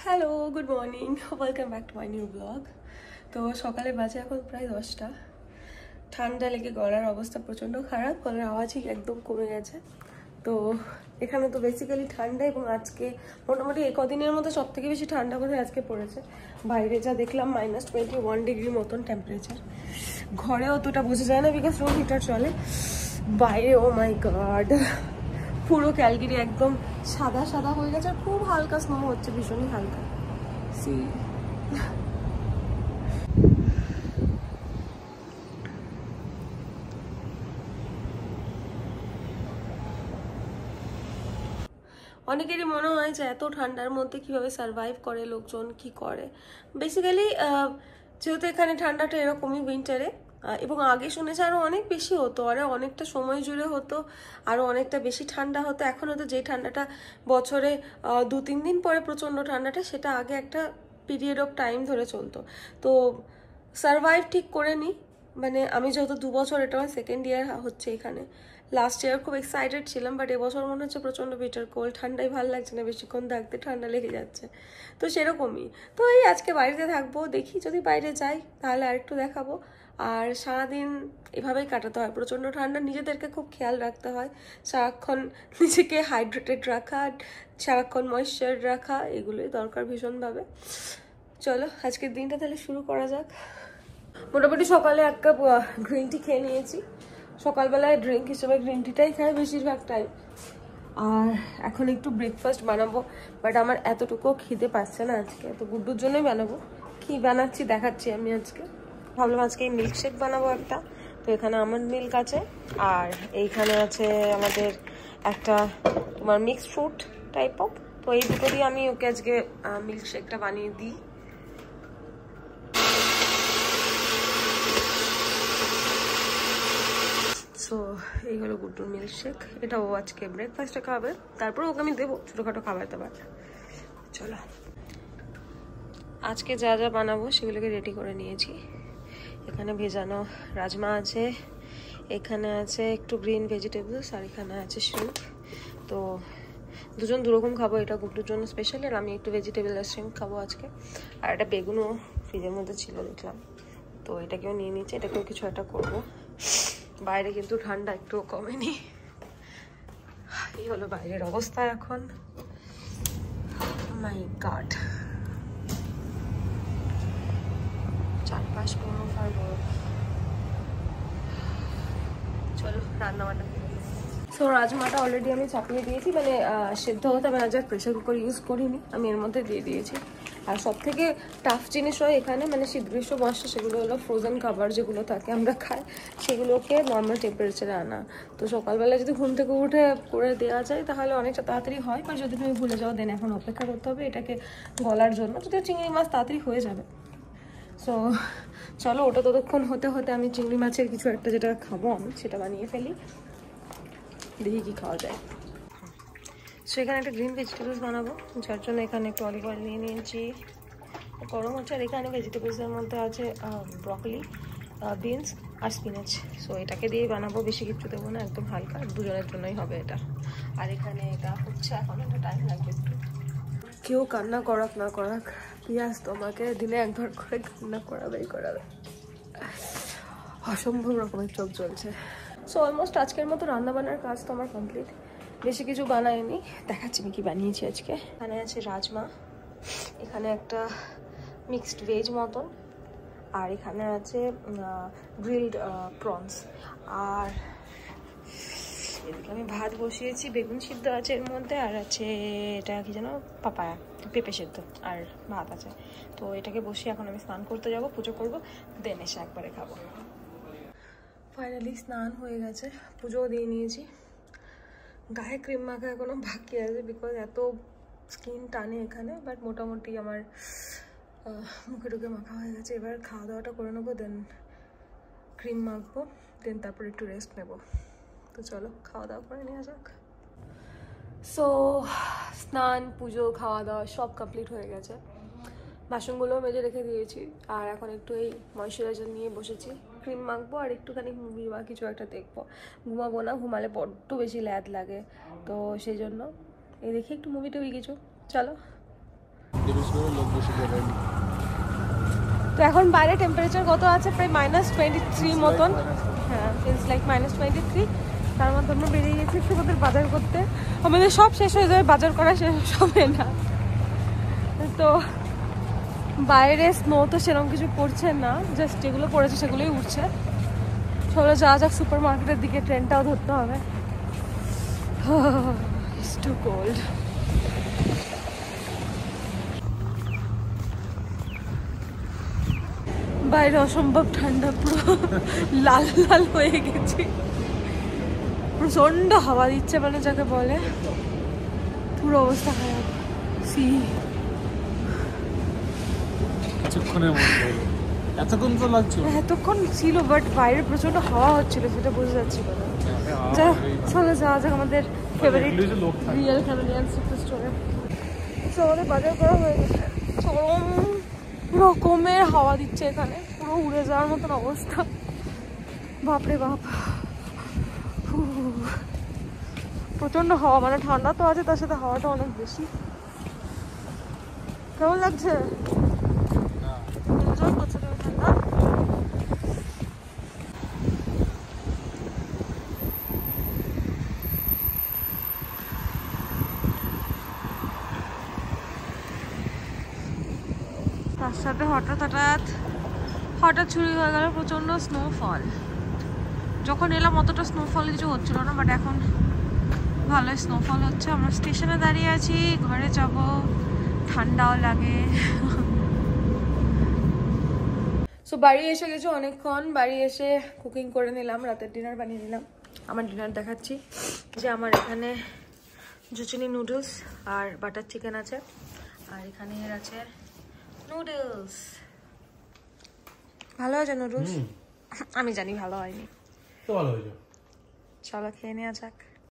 Hello, good morning, welcome back to my new blog. তো সকালে বাজে এখন প্রায় 10টা। ঠান্ডা লেগে গলার অবস্থা প্রচণ্ড খারাপ, গলার আওয়াজই একদম কমে গেছে। তো এখানে তো বেসিক্যালি ঠান্ডা, এবং আজকে মোটামুটি এই কদিনের মধ্যে সব থেকে বেশি ঠান্ডা বোধহয় আজকে পড়েছে। বাইরে যা দেখলাম -21 ডিগ্রি মতন টেম্পারেচার। ঘরে অতটা বোঝা যায় না বিকজ রুম হিটার চলে। বাইরে ও মাই গড, পুরো ক্যালগেরি একদম সাদা সাদা হয়ে গেছে, আর খুব হালকা স্নো হচ্ছে, ভীষণই হালকা। সি অনেকেরই মনে হয় যে এত ঠান্ডার মধ্যে কিভাবে সারভাইভ করে লোকজন, কি করে। বেসিক্যালি যেহেতু এখানে ঠান্ডাটা এরকমই উইন্টারে, এবং আগে শুনেছি আরও অনেক বেশি হতো, আরও অনেকটা সময় জুড়ে হতো, আরও অনেকটা বেশি ঠান্ডা হতো। এখন হয়তো যে ঠান্ডাটা বছরে 2-3 দিন পরে প্রচণ্ড ঠান্ডাটা, সেটা আগে একটা পিরিয়ড অফ টাইম ধরে চলতো। তো সারভাইভ ঠিক করে নিই, মানে আমি যেহেতু 2 বছর, এটা আমার সেকেন্ড ইয়ার হচ্ছে এখানে। লাস্ট ইয়ার খুব এক্সাইটেড ছিলাম, বাট এবছর মনে হচ্ছে প্রচণ্ড বিটার কোল্ড, ঠান্ডাই ভালো লাগছে না, বেশিক্ষণ থাকতে ঠান্ডা লেগে যাচ্ছে। তো সেরকমই। তো এই আজকে বাড়িতে থাকবো, দেখি যদি বাইরে যাই তাহলে আরেকটু দেখাবো। আর সারাদিন এভাবেই কাটাতে হয়, প্রচণ্ড ঠান্ডা, নিজেদেরকে খুব খেয়াল রাখতে হয়, সারাক্ষণ নিজেকে হাইড্রেটেড রাখা, সারাক্ষণ ময়েশ্চার রাখা, এগুলোই দরকার ভীষণভাবে। চলো আজকের দিনটা তাহলে শুরু করা যাক। মোটামুটি সকালে 1 কাপ গ্রিন টি খেয়ে নিয়েছি। সকালবেলায় ড্রিঙ্ক হিসেবে গ্রিন টিটাই খাই বেশিরভাগ টাইম। আর এখন একটু ব্রেকফাস্ট বানাবো, বাট আমার এতটুকু খিদে পাচ্ছে না আজকে, তো গুড্ডুর জন্যই বানাবো। কি বানাচ্ছি দেখাচ্ছি আমি আজকে। ভাবলাম আজকে এই মিল্কশেক বানাবো একটা। তো এখানে আমন্ড মিল্ক আছে, আর এইখানে আছে আমাদের একটা তোমার মিক্সড ফ্রুট টাইপ অফ। তো এই দুটো দিয়ে আমি ওকে আজকে মিল্কশেকটা বানিয়ে দিই। সো এই হলো গুড্ডুর মিল্কশেক, এটা ও আজকে ব্রেকফাস্টে খাবে, তারপর ওকে আমি দেবো ছোটোখাটো খাবার দাবার। চলো আজকে যা যা বানাবো সেগুলোকে রেডি করে নিয়েছি। এখানে ভেজানো রাজমা আছে, এখানে আছে একটু গ্রিন ভেজিটেবলস, আর এখানে আছে শ্রিম্প। তো দুজন দুরকম খাবো, এটা গুড্ডুর জন্য স্পেশাল, আর আমি একটু ভেজিটেবল আর শ্রিম্প খাবো আজকে। আর একটা বেগুনও ফ্রিজের মধ্যে ছিল দেখলাম, তো এটাকেও নিয়ে নিচ্ছি, এটাকেও কিছু একটা করবো। বাইরে কিন্তু ঠান্ডা একটুও কমেনি। এই হলো বাইরের অবস্থা এখন। মাই গড, চারপাশ বরফ আর বরফ। চলো রান্না বান্না। সো রাজমাটা অলরেডি আমি চাপিয়ে দিয়েছি, মানে সেদ্ধ হতে আমি আজ আর প্রেশার কুকার ইউজ করিনি, আমি এর মধ্যে দিয়ে দিয়েছি। আর সব থেকে টাফ জিনিস হয় এখানে, মানে শীত গ্রীষ্ম বর্ষা, সেগুলো হলো ফ্রোজেন খাবার যেগুলো থাকে আমরা খাই, সেগুলোকে নর্মাল টেম্পারেচারে আনা। তো সকালবেলা যদি ঘুম থেকে উঠে করে দেওয়া যায় তাহলে অনেকটা তাড়াতাড়ি হয়, বা যদি তুমি ভুলে যাও দেন এখন অপেক্ষা করতে হবে এটাকে গলার জন্য। যদিও চিংড়ি মাছ তাড়াতাড়ি হয়ে যাবে। সো চলো ওটা ততক্ষণ হতে হতে আমি চিংড়ি মাছের কিছু একটা যেটা খাবো আমি সেটা বানিয়ে ফেলি, দেখি কি খাওয়া যায়। সো এখানে একটা গ্রিন ভেজিটেবলস বানাবো, যার জন্য এখানে একটু অলিভ অয়েল নিয়ে নিয়েছি, গরম হচ্ছে। আর এখানে ভেজিটেবলসের মধ্যে আছে ব্রকলি, বিনস আর স্পিনাচ। সো এটাকে দিয়েই বানাবো, বেশি কিছু দেবো না, একদম হালকা, দুজনের জন্যই হবে এটা। আর এখানে এটা হচ্ছে, এখন একটা টাইম লাগবে একটু। কেউ কান্না করাক না করাক, পিঁয়াজ তোমাকে দিনে একবার করে কান্না করাবেই করাবে, অসম্ভব রকমের চোখ জ্বলছে। সো অলমোস্ট আজকের মতো রান্নাবান্নার কাজ তো আমার কমপ্লিট, বেশি কিছু বানাইনি, দেখাচ্ছি আমি কি বানিয়েছি আজকে। এখানে আছে রাজমা, এখানে একটা মিক্সড ভেজ মতন, আর এখানে আছে গ্রিলড প্রনস, আর এদিকে আমি ভাত বসিয়েছি, বেগুন সিদ্ধ আছে এর মধ্যে, আর আছে এটা কি যেন পাপায়া, পেঁপে সিদ্ধ, আর ভাত আছে। তো এটাকে বসিয়ে এখন আমি স্নান করতে যাব, পুজো করবো, দেন এসে একবারে খাবো। ফাইনালি স্নান হয়ে গেছে, পুজোও দিয়ে নিয়েছি। গায়ে ক্রিম মাখা এখনো বাকি আছে, বিকজ এত স্কিন টানে এখানে, বাট মোটামুটি আমার মুখে টুকে মাখা হয়ে গেছে। এবার খাওয়া দাওয়াটা করে নেবো, দেন ক্রিম মাখবো, দেন তারপর একটু রেস্ট নেব। তো চলো খাওয়া দাওয়া করে নেওয়া যাক। সো স্নান, পুজো, খাওয়া দাওয়া সব কমপ্লিট হয়ে গেছে, বাসনগুলোও মেজে রেখে দিয়েছি। আর এখন একটু এই ময়শ্চারাইজার নিয়ে বসেছি, ক্রিম মাখবো আর একটুখানি মুভি বা কিছু একটা দেখবো। ঘুমাবো না, ঘুমালে বড্ড বেশি ল্যাদ লাগে, তো সেই জন্য এই দেখি একটু মুভি টুভি কিছু। চলো তো এখন বাইরে টেম্পারেচার কত আছে? প্রায় -23 মতন। হ্যাঁ, ফিলস লাইক -23। তার মধ্যে আমরা বেরিয়ে গেছি একটু আমাদের বাজার করতে। আমাদের সব শেষ হয়ে যাবে, বাজার করা শেষ হবে না। তো বাইরে স্নো তো সেরকম কিছু পড়ছে না, জাস্ট যেগুলো পড়েছে সেগুলোই উঠছে। চলো যাওয়া যাক সুপার মার্কেটের দিকে, ট্রেনটাও ধরতে হবে। It's too cold. বাইরে অসম্ভব ঠান্ডা, পুরো লাল লাল হয়ে গেছি। প্রচন্ড হাওয়া দিচ্ছে, মানে যাকে বলে পুরো অবস্থা খারাপ। এতক্ষণ ছিল, বাট বাইরে প্রচন্ড হাওয়া হচ্ছিল, সেটা বোঝা যাচ্ছিল না। চলো যাওয়া যাক আমাদের ফেভারিট রিয়েল ক্যানাডিয়ান সুপার স্টোরে। আমাদের বাজার করা হয়ে গেছে। চরম রকমের হাওয়া দিচ্ছে এখানে, পুরো উড়ে যাওয়ার মতন অবস্থা। বাপরে বাপ, প্রচন্ড হাওয়া, মানে ঠান্ডা তো আছে, তার সাথে হাওয়াটা অনেক বেশি। কেমন লাগছে? এনজয় করছো তুমি ঠান্ডা? তার সাথে হঠাৎ শুরু হয়ে গেল প্রচন্ড স্নোফল। যখন এলাম অতটা স্নোফল কিছু হচ্ছিল না, বাট এখন ভালোই স্নোফল হচ্ছে। আমরা স্টেশনে দাঁড়িয়ে আছি, ঘরে যাব, ঠান্ডাও লাগে। সো বাড়ি এসে গেছি অনেকক্ষণ। বাড়ি এসে কুকিং করে নিলাম, রাতের ডিনার বানিয়ে নিলাম। আমার ডিনার দেখাচ্ছি, যে আমার এখানে জুচিনি নুডলস আর বাটার চিকেন আছে, আর এখানে আছে নুডলস। ভালো হয়েছে নুডলস? আমি জানি ভালো হয়নি, চলো খেয়ে নেওয়া যাক।